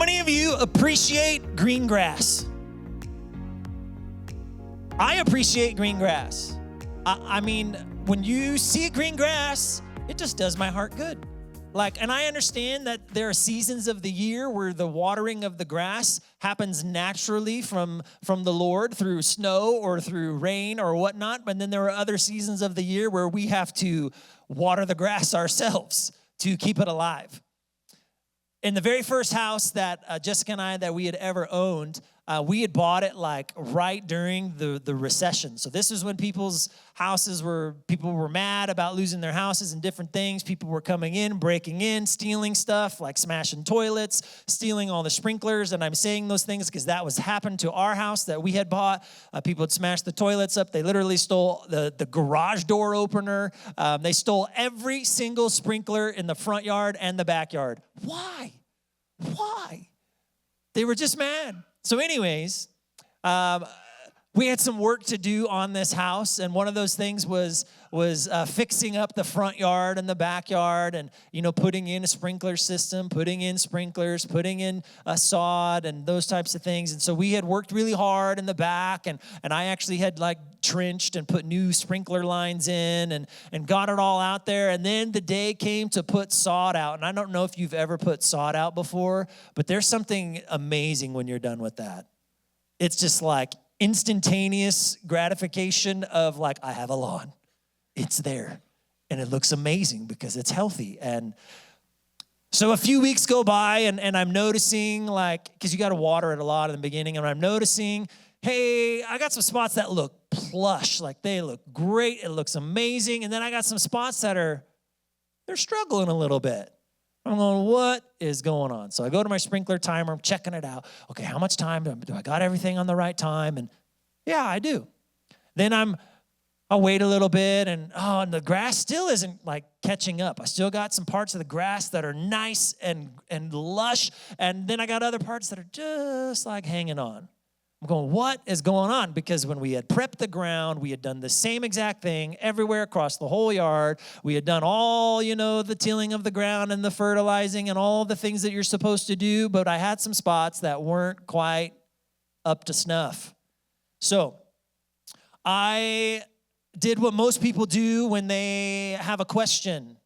many of you appreciate green grass? I appreciate green grass. I mean, when you see green grass, it just does my heart good. And I understand that there are seasons of the year where the watering of the grass happens naturally from the Lord through snow or through rain or whatnot. But then there are other seasons of the year where we have to water the grass ourselves to keep it alive. In the very first house that Jessica and I that we had ever owned, we had bought it right during the recession. So this is when people were mad about losing their houses and different things. People were coming in, breaking in, stealing stuff, like smashing toilets, stealing all the sprinklers. And I'm saying those things because that was happened to our house that we had bought. People had smashed the toilets up. They literally stole the garage door opener. They stole every single sprinkler in the front yard and the backyard. Why? They were just mad. So anyways, we had some work to do on this house, and one of those things was fixing up the front yard and the backyard, and putting in a sprinkler system, putting in sprinklers, putting in a sod, and those types of things. And so we had worked really hard in the back, and I actually had trenched and put new sprinkler lines in and got it all out there. And then the day came to put sod out. And I don't know if you've ever put sod out before, but there's something amazing when you're done with that. It's just instantaneous gratification of I have a lawn. It's there. And it looks amazing because it's healthy. And so a few weeks go by and I'm noticing because you got to water it a lot in the beginning. And I'm noticing, hey, I got some spots that look plush. They look great. It looks amazing. And then I got some spots that they're struggling a little bit. I'm going, what is going on? So I go to my sprinkler timer. I'm checking it out. Okay, how much time? Do I got everything on the right time? And yeah, I do. Then I'll wait a little bit, and the grass still isn't catching up. I still got some parts of the grass that are nice and lush, and then I got other parts that are just hanging on. I'm going, what is going on? Because when we had prepped the ground, we had done the same exact thing everywhere across the whole yard. We had done all, the tilling of the ground and the fertilizing and all the things that you're supposed to do, but I had some spots that weren't quite up to snuff. So I did what most people do when they have a question.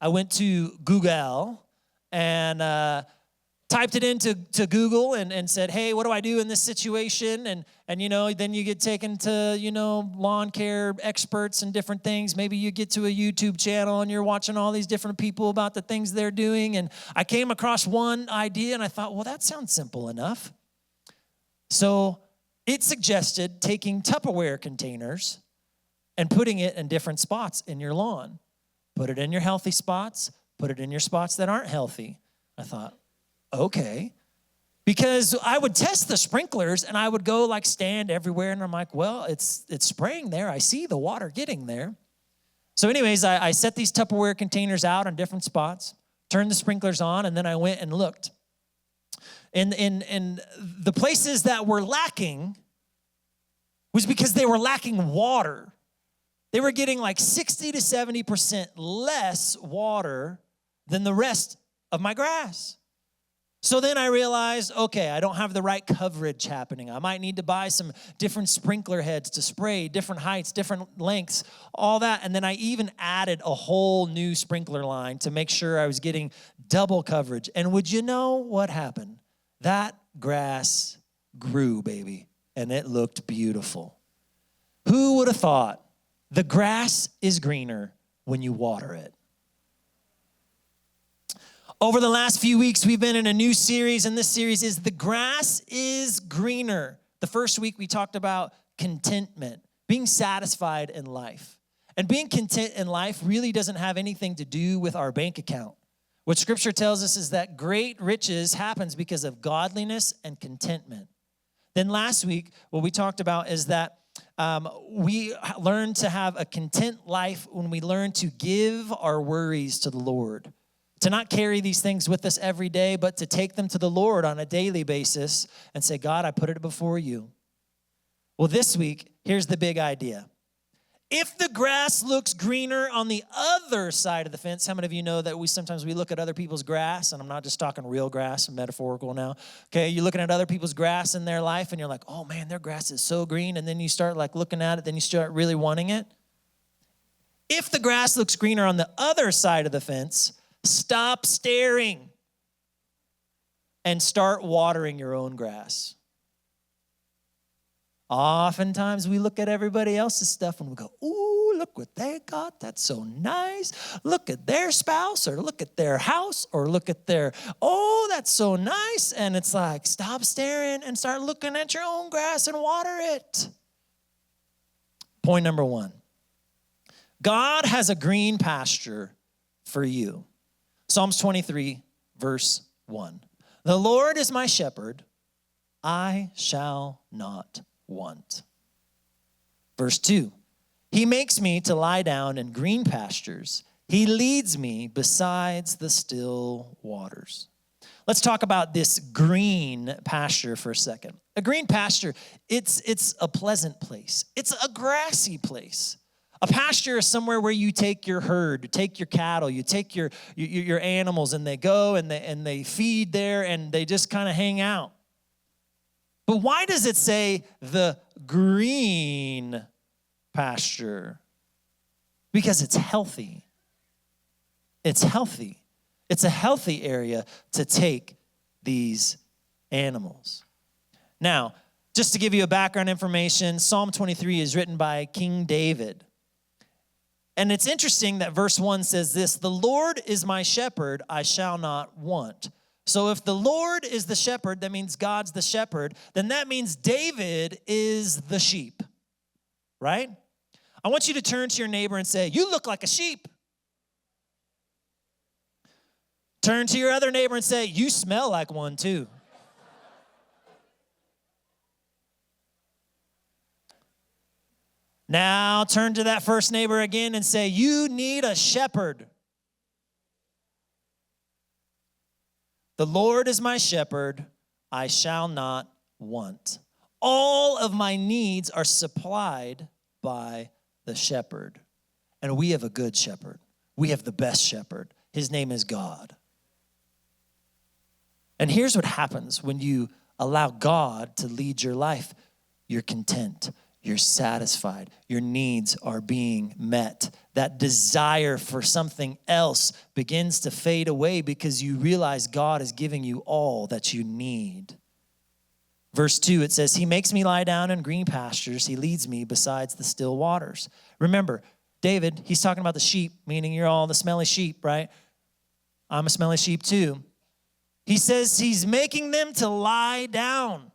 I went to Google and typed it into Google and said, hey, what do I do in this situation? And then you get taken to, lawn care experts and different things. Maybe you get to a YouTube channel and you're watching all these different people about the things they're doing. And I came across one idea and I thought, well, that sounds simple enough. So it suggested taking Tupperware containers and putting it in different spots in your lawn. Put it in your healthy spots, put it in your spots that aren't healthy. I thought, okay. Because I would test the sprinklers and I would go stand everywhere and I'm well, it's spraying there. I see the water getting there. So anyways, I set these Tupperware containers out on different spots, turned the sprinklers on, and then I went and looked. In the places that were lacking was because they were lacking water. They were getting 60 to 70% less water than the rest of my grass. So then I realized, okay, I don't have the right coverage happening. I might need to buy some different sprinkler heads to spray, different heights, different lengths, all that. And then I even added a whole new sprinkler line to make sure I was getting double coverage. And would you know what happened? That grass grew, baby, and it looked beautiful. Who would have thought the grass is greener when you water it? Over the last few weeks, we've been in a new series, and this series is The Grass is Greener. The first week, we talked about contentment, being satisfied in life. And being content in life really doesn't have anything to do with our bank account. What Scripture tells us is that great riches happens because of godliness and contentment. Then last week, what we talked about is that we learn to have a content life when we learn to give our worries to the Lord. To not carry these things with us every day, but to take them to the Lord on a daily basis and say, God, I put it before you. Well, this week, here's the big idea. If the grass looks greener on the other side of the fence, how many of you know that sometimes we look at other people's grass, and I'm not just talking real grass, I'm metaphorical now. Okay, you're looking at other people's grass in their life, and you're like, oh man, their grass is so green, and then you start like looking at it, then you start really wanting it. If the grass looks greener on the other side of the fence, stop staring and start watering your own grass. Oftentimes we look at everybody else's stuff and we go, ooh, look what they got. That's so nice. Look at their spouse, or look at their house, or look at their, oh, that's so nice. And it's like, stop staring and start looking at your own grass and water it. Point number 1. God has a green pasture for you. Psalms 23, verse 1. The Lord is my shepherd, I shall not want. Verse 2, he makes me to lie down in green pastures. He leads me besides the still waters. Let's talk about this green pasture for a second. A green pasture, it's a pleasant place. It's a grassy place. A pasture is somewhere where you take your herd, you take your cattle, you take your animals, and they go and they feed there and they just kind of hang out. But why does it say the green pasture? Because it's healthy. It's healthy. It's a healthy area to take these animals. Now, just to give you a background information, Psalm 23 is written by King David. And it's interesting that verse 1 says this, the Lord is my shepherd, I shall not want. So if the Lord is the shepherd, that means God's the shepherd, then that means David is the sheep, right? I want you to turn to your neighbor and say, you look like a sheep. Turn to your other neighbor and say, you smell like one too. Now turn to that first neighbor again and say, you need a shepherd. The Lord is my shepherd, I shall not want. All of my needs are supplied by the shepherd. And we have a good shepherd. We have the best shepherd. His name is God. And here's what happens when you allow God to lead your life. You're content. You're satisfied. Your needs are being met. That desire for something else begins to fade away because you realize God is giving you all that you need. Verse 2, it says, he makes me lie down in green pastures. He leads me besides the still waters. Remember, David, he's talking about the sheep, meaning you're all the smelly sheep, right? I'm a smelly sheep too. He says he's making them to lie down.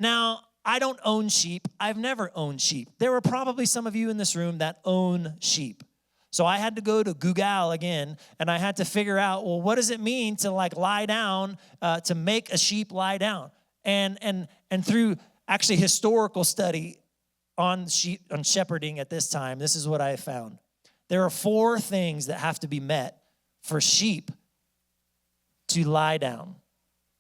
Now, I don't own sheep. I've never owned sheep. There are probably some of you in this room that own sheep. So I had to go to Google again, and I had to figure out, well, what does it mean to like lie down, to make a sheep lie down? And through actually historical study on shepherding at this time, this is what I found. There are 4 things that have to be met for sheep to lie down.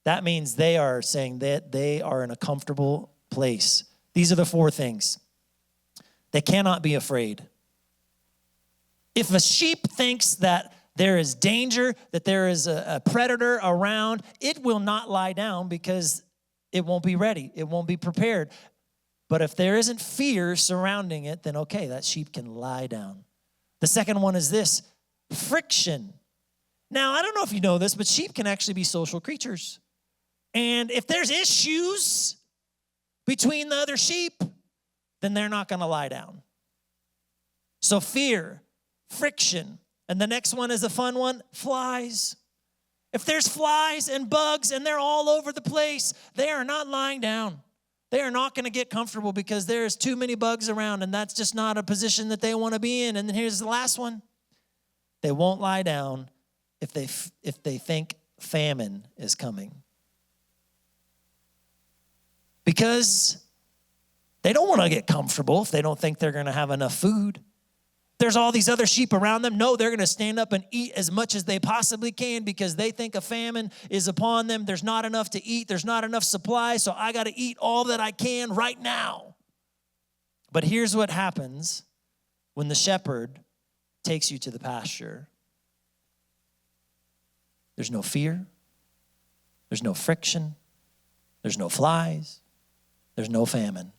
That means they are saying that they are in a comfortable place. These are the 4 things. They cannot be afraid. If a sheep thinks that there is danger, that there is a predator around, it will not lie down because it won't be ready. It won't be prepared. But if there isn't fear surrounding it, then okay, that sheep can lie down. The second one is this, friction. Now, I don't know if you know this, but sheep can actually be social creatures. And if there's issues between the other sheep, then they're not going to lie down. So fear, friction. And the next one is a fun one, flies. If there's flies and bugs and they're all over the place, they are not lying down. They are not going to get comfortable because there's too many bugs around, and that's just not a position that they want to be in. And then here's the last one. They won't lie down if they think famine is coming. Because they don't want to get comfortable if they don't think they're going to have enough food. There's all these other sheep around them. No, they're going to stand up and eat as much as they possibly can because they think a famine is upon them. There's not enough to eat. There's not enough supply, so I got to eat all that I can right now. But here's what happens when the shepherd takes you to the pasture. There's no fear. There's no friction. There's no flies. There's no famine.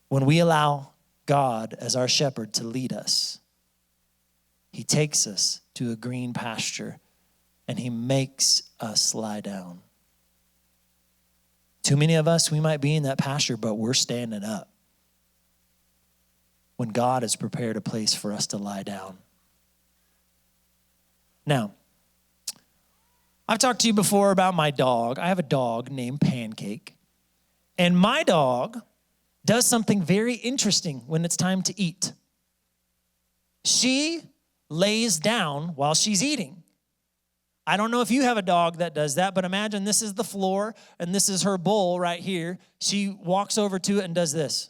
When we allow God as our shepherd to lead us, he takes us to a green pasture and he makes us lie down. Too many of us, we might be in that pasture, but we're standing up when God has prepared a place for us to lie down. Now, I've talked to you before about my dog. I have a dog named Pancake. And my dog does something very interesting when it's time to eat. She lays down while she's eating. I don't know if you have a dog that does that, but imagine this is the floor and this is her bowl right here. She walks over to it and does this.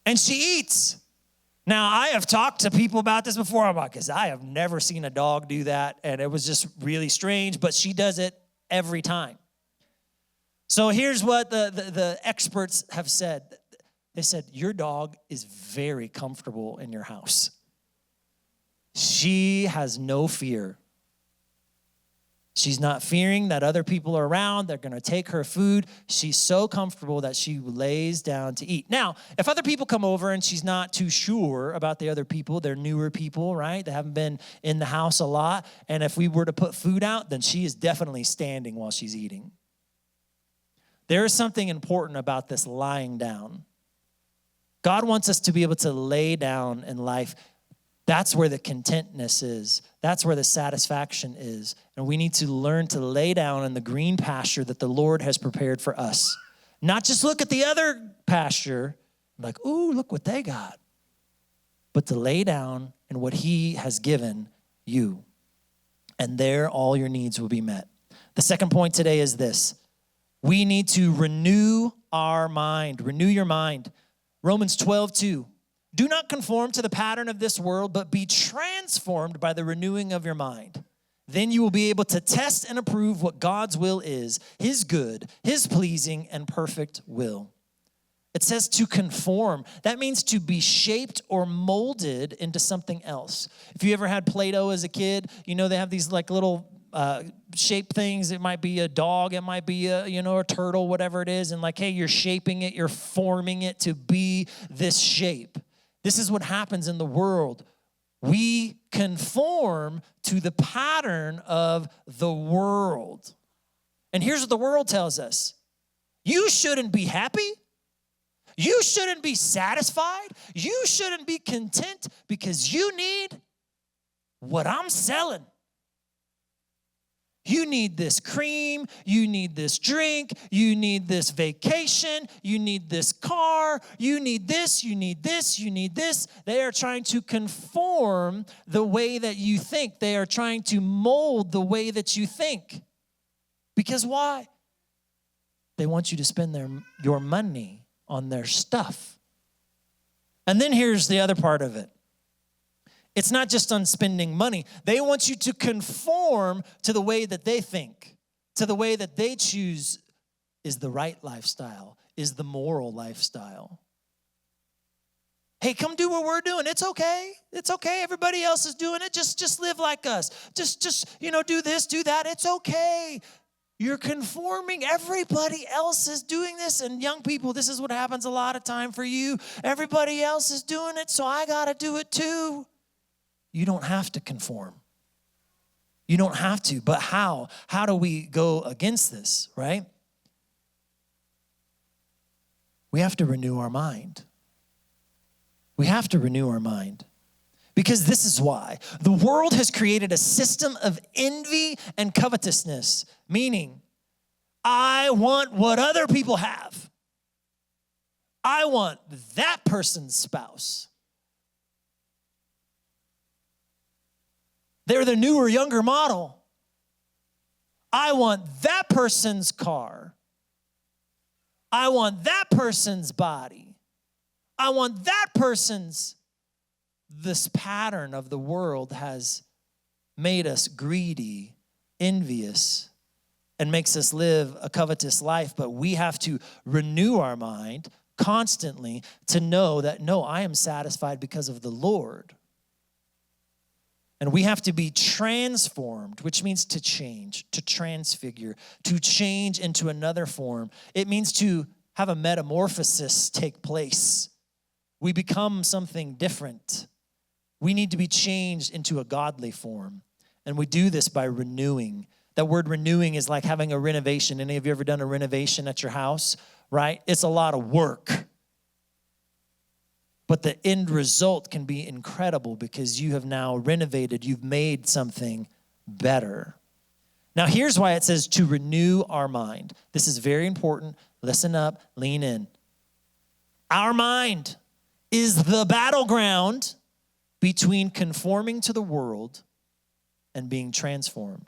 And she eats. Now, I have talked to people about this before. I'm like, because I have never seen a dog do that, and it was just really strange, but she does it every time. So here's what the experts have said. They said, your dog is very comfortable in your house. She has no fear. She's not fearing that other people are around. They're going to take her food. She's so comfortable that she lays down to eat. Now, if other people come over and she's not too sure about the other people, they're newer people, right? They haven't been in the house a lot. And if we were to put food out, then she is definitely standing while she's eating. There is something important about this lying down. God wants us to be able to lay down in life. That's where the contentness is. That's where the satisfaction is. And we need to learn to lay down in the green pasture that the Lord has prepared for us. Not just look at the other pasture, like, ooh, look what they got. But to lay down in what he has given you. And there all your needs will be met. The second point today is this. We need to renew our mind. Renew your mind. Romans 12:2. Do not conform to the pattern of this world, but be transformed by the renewing of your mind. Then you will be able to test and approve what God's will is, his good, his pleasing, and perfect will. It says to conform. That means to be shaped or molded into something else. If you ever had Play-Doh as a kid, you know they have these like little shape things. It might be a dog, it might be a turtle, whatever it is. And like, hey, you're shaping it, you're forming it to be this shape. This is what happens in the world. We conform to the pattern of the world. And here's what the world tells us. You shouldn't be happy. You shouldn't be satisfied. You shouldn't be content because you need what I'm selling. You need this cream, you need this drink, you need this vacation, you need this car, you need this, you need this, you need this. They are trying to conform the way that you think. They are trying to mold the way that you think. Because why? They want you to spend your money on their stuff. And then here's the other part of it. It's not just on spending money. They want you to conform to the way that they think, to the way that they choose is the right lifestyle, is the moral lifestyle. Hey, come do what we're doing. It's okay. It's okay. Everybody else is doing it. Just live like us. Just do this, do that. It's okay. You're conforming. Everybody else is doing this. And young people, this is what happens a lot of time for you. Everybody else is doing it, so I got to do it too. You don't have to conform. You don't have to. But how? How do we go against this, right? We have to renew our mind. We have to renew our mind. Because this is why. The world has created a system of envy and covetousness, meaning, I want what other people have. I want that person's spouse. They're the newer, younger model. I want that person's car. I want that person's body. I want that person's. This pattern of the world has made us greedy, envious, and makes us live a covetous life, but we have to renew our mind constantly to know that, no, I am satisfied because of the Lord. And we have to be transformed, which means to change, to transfigure, to change into another form. It means to have a metamorphosis take place. We become something different. We need to be changed into a godly form. And we do this by renewing. That word renewing is like having a renovation. Any of you ever done a renovation at your house, right? It's a lot of work. But the end result can be incredible because you have now renovated, you've made something better. Now, here's why it says to renew our mind. This is very important. Listen up, lean in. Our mind is the battleground between conforming to the world and being transformed.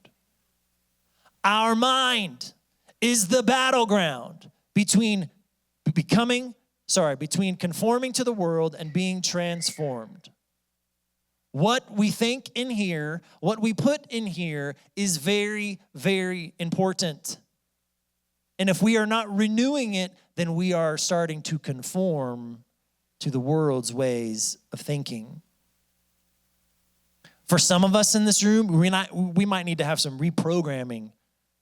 Our mind is the battleground between conforming to the world and being transformed. What we think in here, what we put in here is very, very important. And if we are not renewing it, then we are starting to conform to the world's ways of thinking. For some of us in this room, we might need to have some reprogramming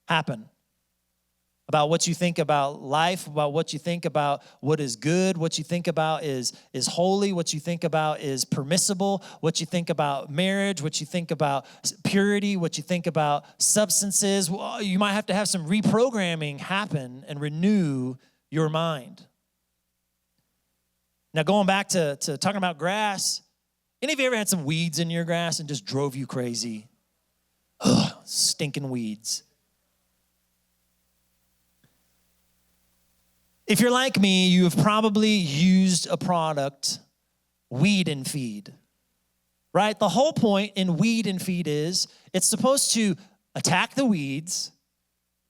happen about what you think about life, about what you think about what is good, what you think about is holy, what you think about is permissible, what you think about marriage, what you think about purity, what you think about substances. Well, you might have to have some reprogramming happen and renew your mind. Now, going back to talking about grass, any of you ever had some weeds in your grass and just drove you crazy? Ugh, stinking weeds. If you're like me, you have probably used a product, Weed and Feed, right? The whole point in Weed and Feed is it's supposed to attack the weeds,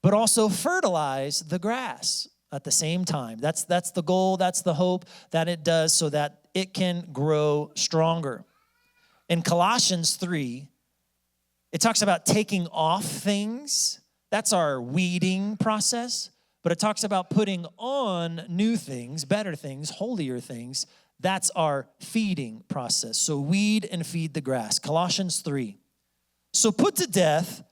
but also fertilize the grass at the same time. That's the goal, that's the hope that it does so that it can grow stronger. In Colossians 3, it talks about taking off things. That's our weeding process. But it talks about putting on new things, better things, holier things. That's our feeding process. So weed and feed the grass. Colossians 3. So put to death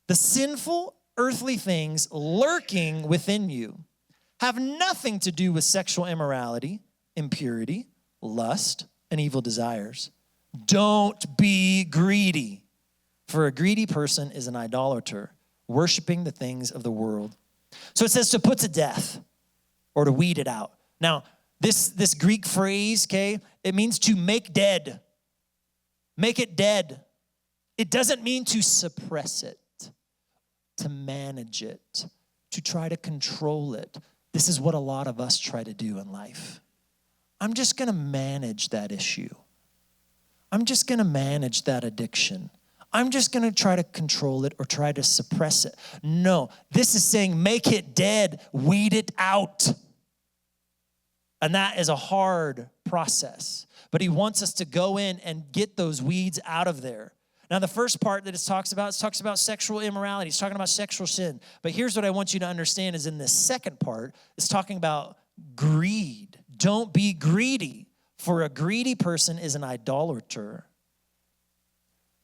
the sinful earthly things lurking within you. Have nothing to do with sexual immorality, impurity, lust, and evil desires. Don't be greedy, for a greedy person is an idolater, worshiping the things of the world. So it says to put to death or to weed it out. Now, this Greek phrase, okay, it means to make dead. Make it dead. It doesn't mean to suppress it, to manage it, to try to control it. This is what a lot of us try to do in life. I'm just going to manage that issue. I'm just going to manage that addiction. I'm just going to try to control it or try to suppress it. No, this is saying make it dead, weed it out. And that is a hard process. But he wants us to go in and get those weeds out of there. Now, the first part that it talks about sexual immorality. It's talking about sexual sin. But here's what I want you to understand is in this second part, it's talking about greed. Don't be greedy, for a greedy person is an idolater.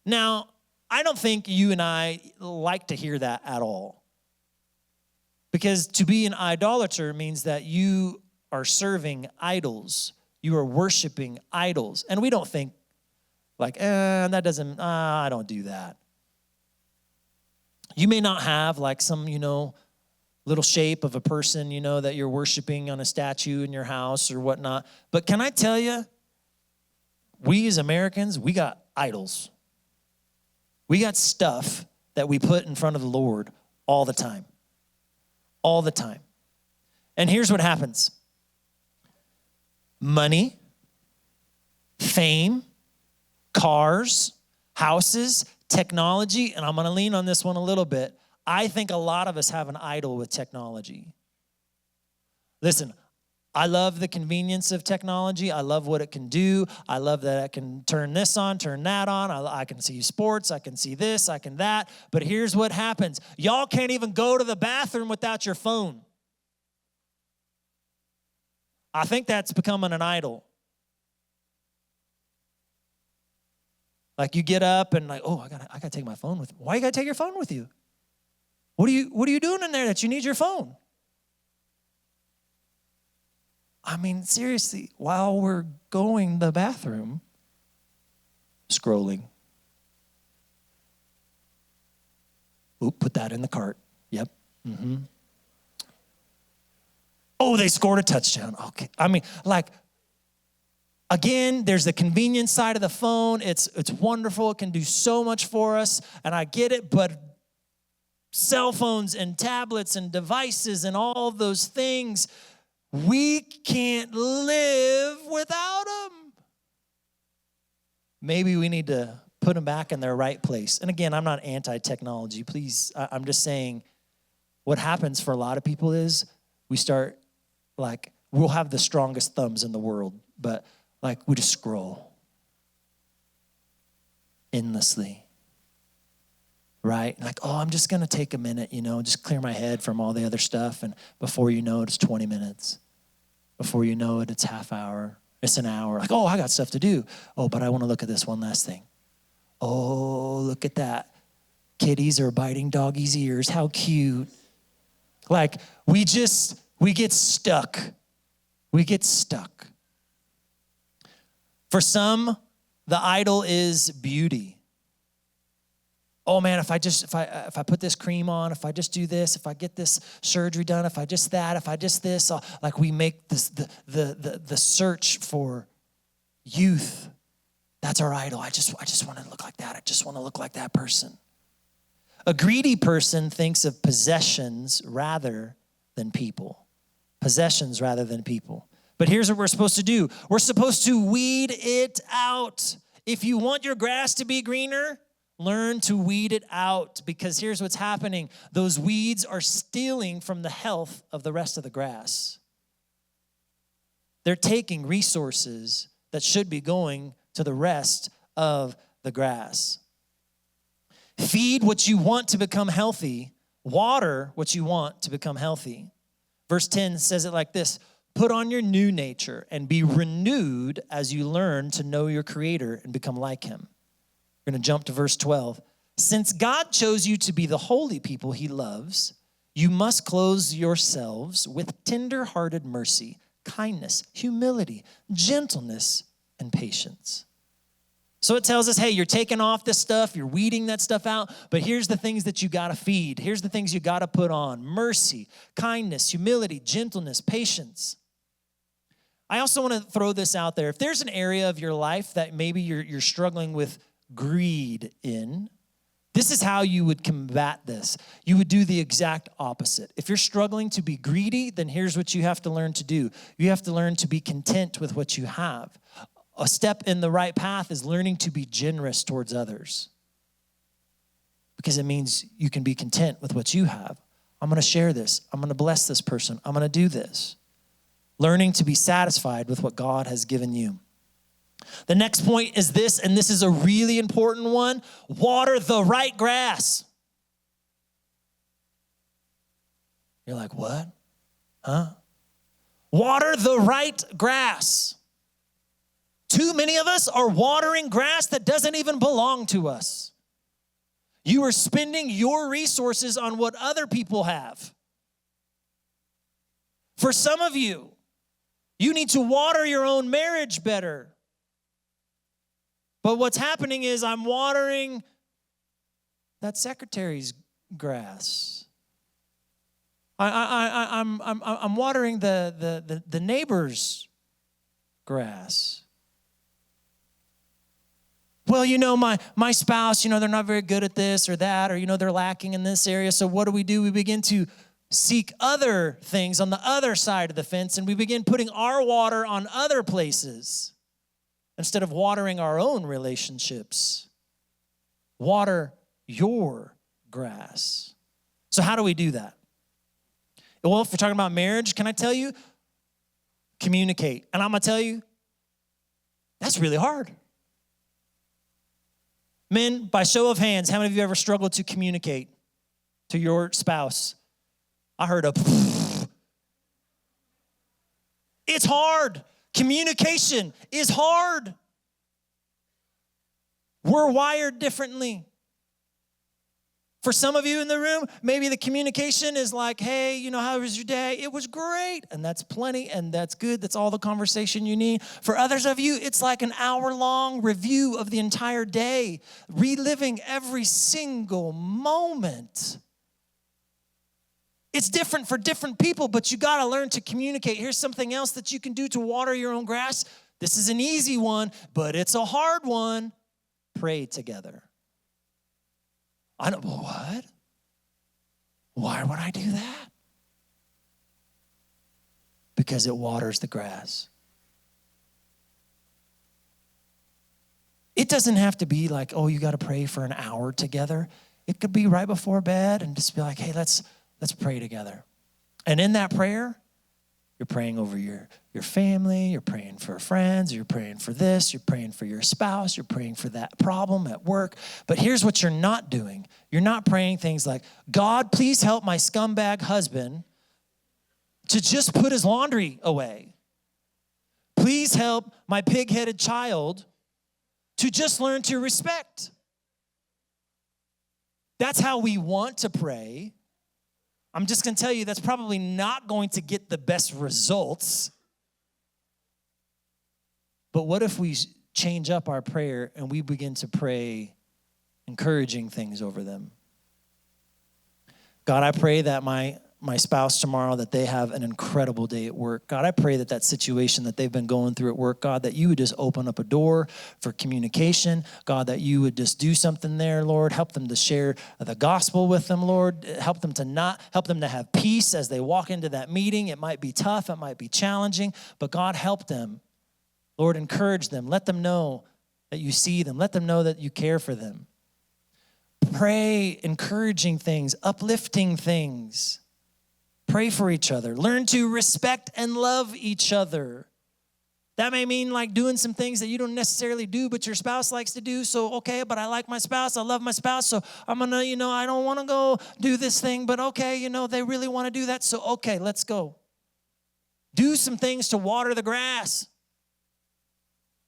Now, I don't think you and I like to hear that at all. Because to be an idolater means that you are serving idols. You are worshiping idols. And we don't think like, that doesn't, I don't do that. You may not have like some, little shape of a person, that you're worshiping on a statue in your house or whatnot. But can I tell you, we as Americans, we got idols. We got stuff that we put in front of the Lord all the time. All the time. And here's what happens. Money, fame, cars, houses, technology, and I'm going to lean on this one a little bit. I think a lot of us have an idol with technology. Listen, I love the convenience of technology. I love what it can do. I love that I can turn this on, turn that on. I can see sports. I can see this. I can that. But here's what happens. Y'all can't even go to the bathroom without your phone. I think that's becoming an idol. Like you get up and like, oh, I gotta take my phone with me. Why you gotta take your phone with you? What are you doing in there that you need your phone? I mean, seriously, while we're going to the bathroom, scrolling. Oop, put that in the cart. Yep. Mm-hmm. Oh, they scored a touchdown. Okay. I mean, like, again, there's the convenience side of the phone. It's wonderful. It can do so much for us, and I get it, but cell phones and tablets and devices and all of those things, we can't live without them. Maybe we need to put them back in their right place. And again, I'm not anti-technology. Please, I'm just saying what happens for a lot of people is we start like, we'll have the strongest thumbs in the world, but like we just scroll endlessly, right? Like, oh, I'm just going to take a minute, just clear my head from all the other stuff. And before you know it, it's 20 minutes. Before you know it, it's half hour. It's an hour. Like, oh, I got stuff to do. Oh, but I want to look at this one last thing. Oh, look at that. Kitties are biting doggies' ears. How cute. Like, we get stuck. We get stuck. For some, the idol is beauty. Oh man, if I put this cream on, if I just do this, if I get this surgery done, if I just that, if I just this, like we make this the search for youth. That's our idol. I just want to look like that. I just want to look like that person. A greedy person thinks of possessions rather than people. Possessions rather than people. But here's what we're supposed to do. We're supposed to weed it out. If you want your grass to be greener, learn to weed it out, because here's what's happening. Those weeds are stealing from the health of the rest of the grass. They're taking resources that should be going to the rest of the grass. Feed what you want to become healthy. Water what you want to become healthy. Verse 10 says it like this. Put on your new nature and be renewed as you learn to know your Creator and become like Him. We're going to jump to verse 12. Since God chose you to be the holy people He loves, you must clothe yourselves with tender-hearted mercy, kindness, humility, gentleness, and patience. So it tells us, hey, you're taking off this stuff, you're weeding that stuff out, but here's the things that you got to feed. Here's the things you got to put on: mercy, kindness, humility, gentleness, patience. I also want to throw this out there. If there's an area of your life that maybe you're struggling with greed in, this is how you would combat this. You would do the exact opposite. If you're struggling to be greedy, then here's what you have to learn to do. You have to learn to be content with what you have. A step in the right path is learning to be generous towards others, because it means you can be content with what you have. I'm going to share this. I'm going to bless this person. I'm going to do this. Learning to be satisfied with what God has given you. The next point is this, and this is a really important one. Water the right grass. You're like, what? Huh? Water the right grass. Too many of us are watering grass that doesn't even belong to us. You are spending your resources on what other people have. For some of you, you need to water your own marriage better. But what's happening is I'm watering that secretary's grass. I'm watering the neighbor's grass. Well, my spouse, they're not very good at this or that, or, they're lacking in this area. So what do? We begin to seek other things on the other side of the fence, and we begin putting our water on other places instead of watering our own relationships. Water your grass. So how do we do that? Well, if we're talking about marriage, can I tell you, communicate. And I'm going to tell you, that's really hard. Men, by show of hands, how many of you ever struggled to communicate to your spouse? I heard a It's hard. Communication is hard. We're wired differently. For some of you in the room, maybe the communication is like, hey, how was your day? It was great. And that's plenty, and that's good. That's all the conversation you need. For others of you, it's like an hour-long review of the entire day, reliving every single moment. It's different for different people, but you got to learn to communicate. Here's something else that you can do to water your own grass. This is an easy one, but it's a hard one. Pray together. What? Why would I do that? Because it waters the grass. It doesn't have to be like, you got to pray for an hour together. It could be right before bed and just be like, hey, let's pray together. And in that prayer, you're praying over your family, you're praying for friends, you're praying for this, you're praying for your spouse, you're praying for that problem at work. But here's what you're not doing. You're not praying things like, God, please help my scumbag husband to just put his laundry away. Please help my pig-headed child to just learn to respect. That's how we want to pray. I'm just going to tell you that's probably not going to get the best results. But what if we change up our prayer and we begin to pray encouraging things over them? God, I pray that my spouse tomorrow, that they have an incredible day at work. God, I pray that situation that they've been going through at work, God, that you would just open up a door for communication. God, that you would just do something there, Lord. Help them to share the gospel with them, Lord. Help them to have peace as they walk into that meeting. It might be tough, it might be challenging, but God, help them. Lord, encourage them. Let them know that you see them. Let them know that you care for them. Pray encouraging things, uplifting things. Pray for each other. Learn to respect and love each other. That may mean like doing some things that you don't necessarily do, but your spouse likes to do. So, okay, but I like my spouse. I love my spouse. So I'm going to, I don't want to go do this thing, but okay, they really want to do that. So, okay, let's go. Do some things to water the grass.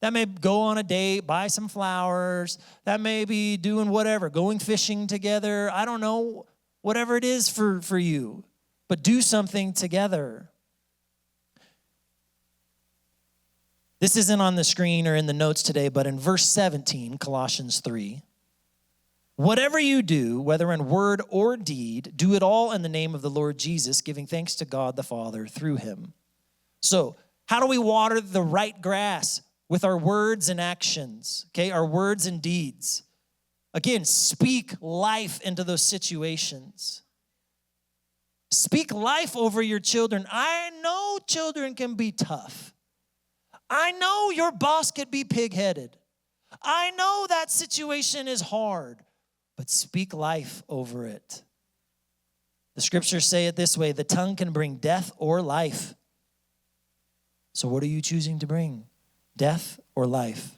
That may go on a date, buy some flowers. That may be doing whatever, going fishing together. I don't know, whatever it is for you. But do something together. This isn't on the screen or in the notes today, but in verse 17, Colossians 3, whatever you do, whether in word or deed, do it all in the name of the Lord Jesus, giving thanks to God the Father through him. So, how do we water the right grass? With our words and actions, okay? Our words and deeds. Again, speak life into those situations. Speak life over your children. I know children can be tough. I know your boss could be pig-headed. I know that situation is hard, but speak life over it. The scriptures say it this way, the tongue can bring death or life. So what are you choosing to bring? Death or life?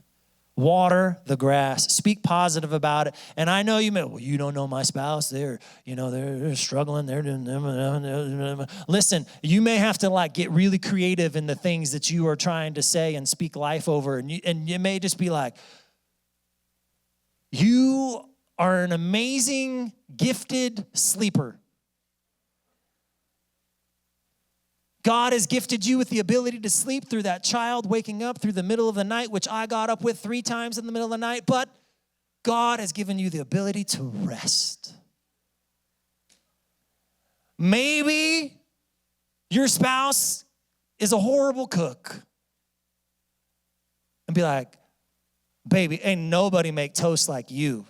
Water the grass. Speak positive about it. And I know you may, you don't know my spouse. They're struggling. They're doing. Listen, you may have to get really creative in the things that you are trying to say and speak life over. And you may just be like, you are an amazing, gifted sleeper. God has gifted you with the ability to sleep through that child waking up through the middle of the night, which I got up with 3 times in the middle of the night, but God has given you the ability to rest. Maybe your spouse is a horrible cook. And be like, baby, ain't nobody make toast like you.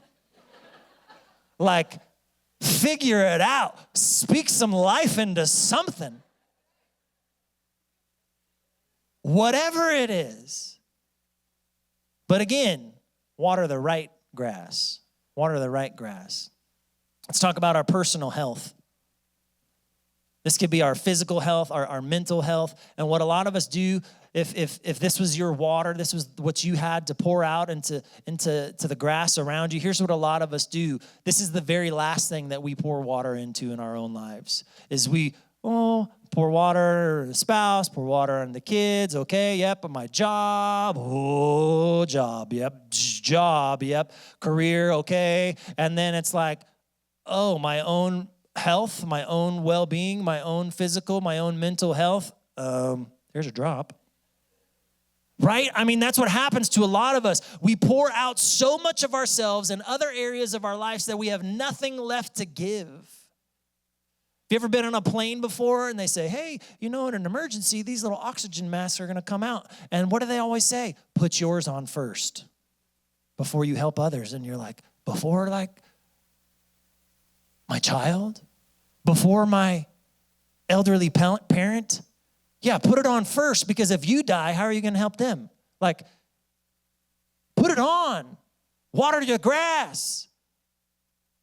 Figure it out. Speak some life into something. Whatever it is. But again, water the right grass. Water the right grass. Let's talk about our personal health. This could be our physical health, our mental health. And what a lot of us do, if this was your water, this was what you had to pour out into the grass around you, here's what a lot of us do. This is the very last thing that we pour water into in our own lives, is we pour water on the spouse, pour water on the kids, okay, yep, my job, job, yep, career, okay. And then it's like, my own health, my own well-being, my own physical, my own mental health, there's a drop. Right? I mean, that's what happens to a lot of us. We pour out so much of ourselves in other areas of our lives that we have nothing left to give. Have you ever been on a plane before and they say, hey, in an emergency, these little oxygen masks are going to come out. And what do they always say? Put yours on first before you help others. And you're like, before my child? Before my elderly parent? Yeah, put it on first, because if you die, how are you going to help them? Like, put it on. Water your grass.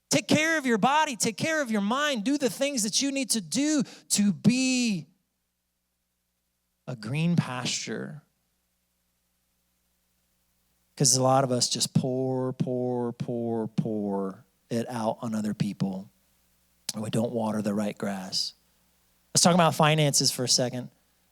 Take care of your body. Take care of your mind. Do the things that you need to do to be a green pasture. Because a lot of us just pour it out on other people. And we don't water the right grass. Let's talk about finances for a second.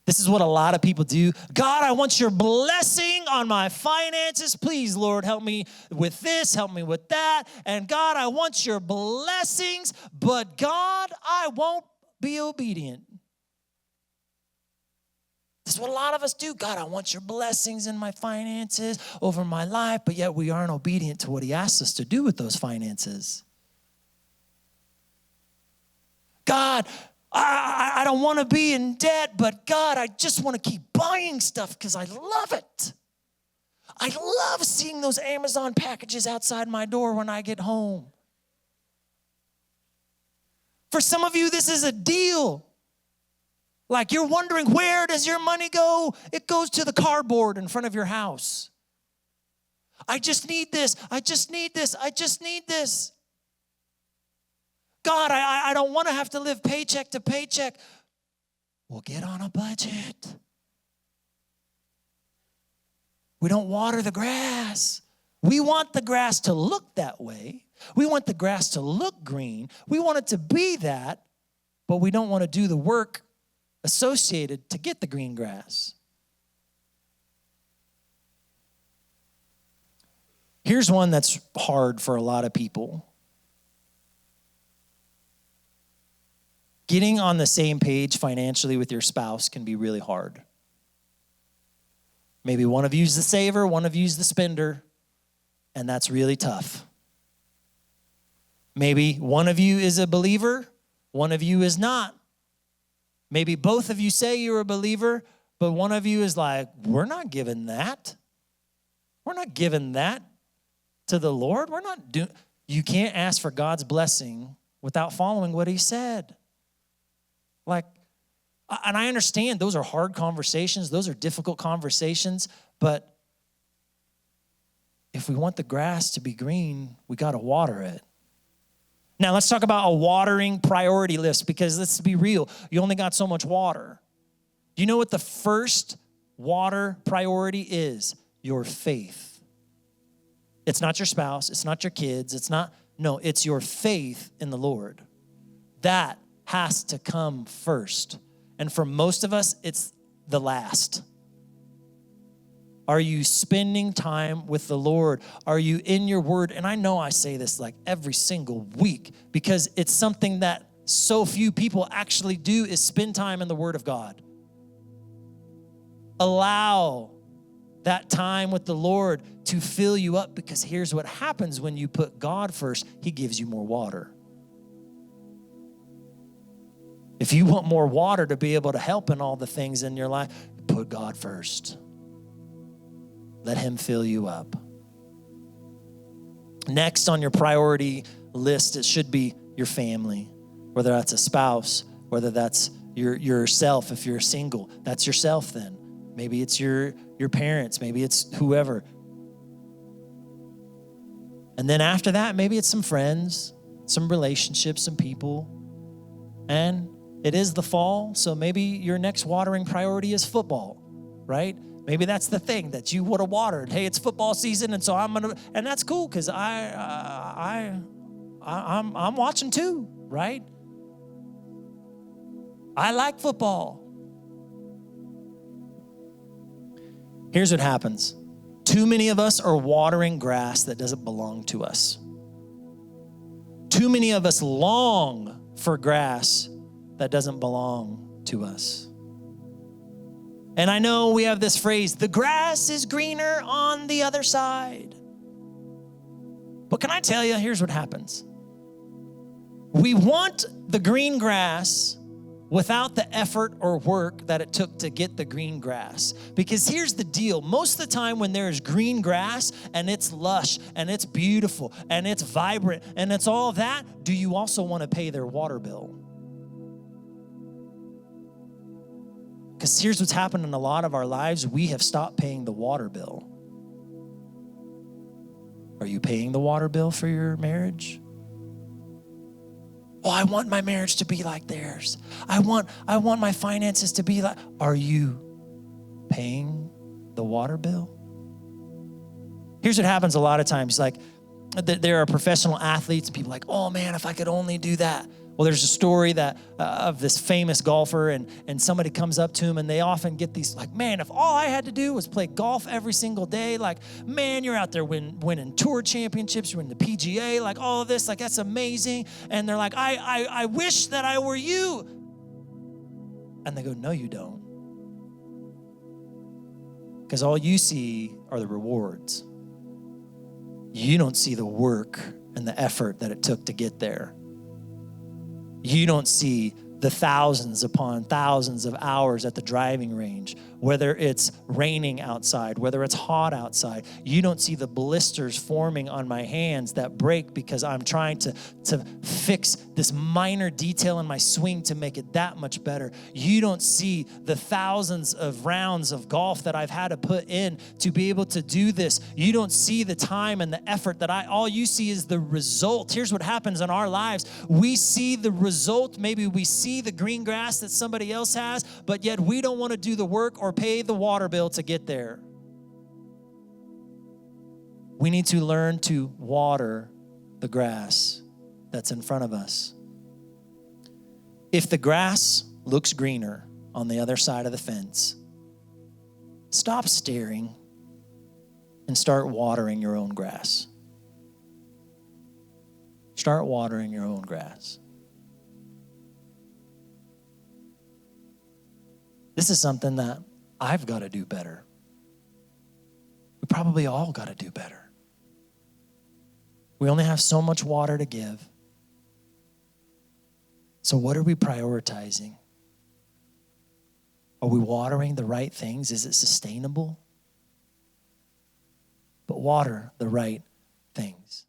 This is what a lot of people do. God, I want your blessing on my finances. Please, Lord, help me with this, help me with that. And God, I want your blessings, but God, I won't be obedient. This is what a lot of us do. God, I want your blessings in my finances over my life, but yet we aren't obedient to what he asks us to do with those finances. God, I don't want to be in debt, but God, I just want to keep buying stuff because I love it. I love seeing those Amazon packages outside my door when I get home. For some of you, this is a deal. Like, you're wondering, where does your money go? It goes to the cardboard in front of your house. I just need this. I just need this. I just need this. God, I don't want to have to live paycheck to paycheck. We'll get on a budget. We don't water the grass. We want the grass to look that way. We want the grass to look green. We want it to be that, but we don't want to do the work associated to get the green grass. Here's one that's hard for a lot of people. Getting on the same page financially with your spouse can be really hard. Maybe one of you's the saver, one of you's the spender, and that's really tough. Maybe one of you is a believer, one of you is not. Maybe both of you say you're a believer, but one of you is like, we're not giving that. We're not giving that to the Lord. You can't ask for God's blessing without following what he said. And I understand those are hard conversations. Those are difficult conversations. But if we want the grass to be green, we got to water it. Now, let's talk about a watering priority list, because let's be real. You only got so much water. Do you know what the first water priority is? Your faith. It's not your spouse. It's not your kids. It's your faith in the Lord. That has to come first. And for most of us, it's the last. Are you spending time with the Lord? Are you in your word? And I know I say this like every single week, because it's something that so few people actually do, is spend time in the word of God. Allow that time with the Lord to fill you up, because here's what happens when you put God first. He gives you more water. If you want more water to be able to help in all the things in your life, put God first. Let him fill you up. Next on your priority list, it should be your family, whether that's a spouse, whether that's yourself. If you're single, that's yourself then. Maybe it's your parents, maybe it's whoever. And then after that, maybe it's some friends, some relationships, some people. And It is the fall, so maybe your next watering priority is football, right? Maybe that's the thing that you would have watered. Hey, it's football season, and so and that's cool because I'm watching too, right? I like football. Here's what happens. Too many of us are watering grass that doesn't belong to us. Too many of us long for grass that doesn't belong to us. And I know we have this phrase, the grass is greener on the other side. But can I tell you, here's what happens. We want the green grass without the effort or work that it took to get the green grass. Because here's the deal. Most of the time when there's green grass and it's lush and it's beautiful and it's vibrant and it's all that, do you also want to pay their water bill? Because here's what's happened in a lot of our lives. We have stopped paying the water bill. Are you paying the water bill for your marriage? Oh, I want my marriage to be like theirs. I want my finances to be like. Are you paying the water bill? Here's what happens a lot of times. Like there are professional athletes and people like, oh man, if I could only do that. Well, there's a story that of this famous golfer and somebody comes up to him and they often get these like, man, if all I had to do was play golf every single day, like, man, you're out there winning tour championships, you're winning the PGA, like all of this, like that's amazing. And they're like, I wish that I were you. And they go, no, you don't. Because all you see are the rewards. You don't see the work and the effort that it took to get there. You don't see the thousands upon thousands of hours at the driving range, whether it's raining outside, whether it's hot outside. You don't see the blisters forming on my hands that break because I'm trying to fix this minor detail in my swing to make it that much better. You don't see the thousands of rounds of golf that I've had to put in to be able to do this. You don't see the time and the effort that all you see is the result. Here's what happens in our lives. We see the result. Maybe we see the green grass that somebody else has, but yet we don't want to do the work or pay the water bill to get there. We need to learn to water the grass that's in front of us. If the grass looks greener on the other side of the fence, stop staring and start watering your own grass. Start watering your own grass. This is something that I've got to do better. We probably all got to do better. We only have so much water to give. So what are we prioritizing? Are we watering the right things? Is it sustainable? But water the right things.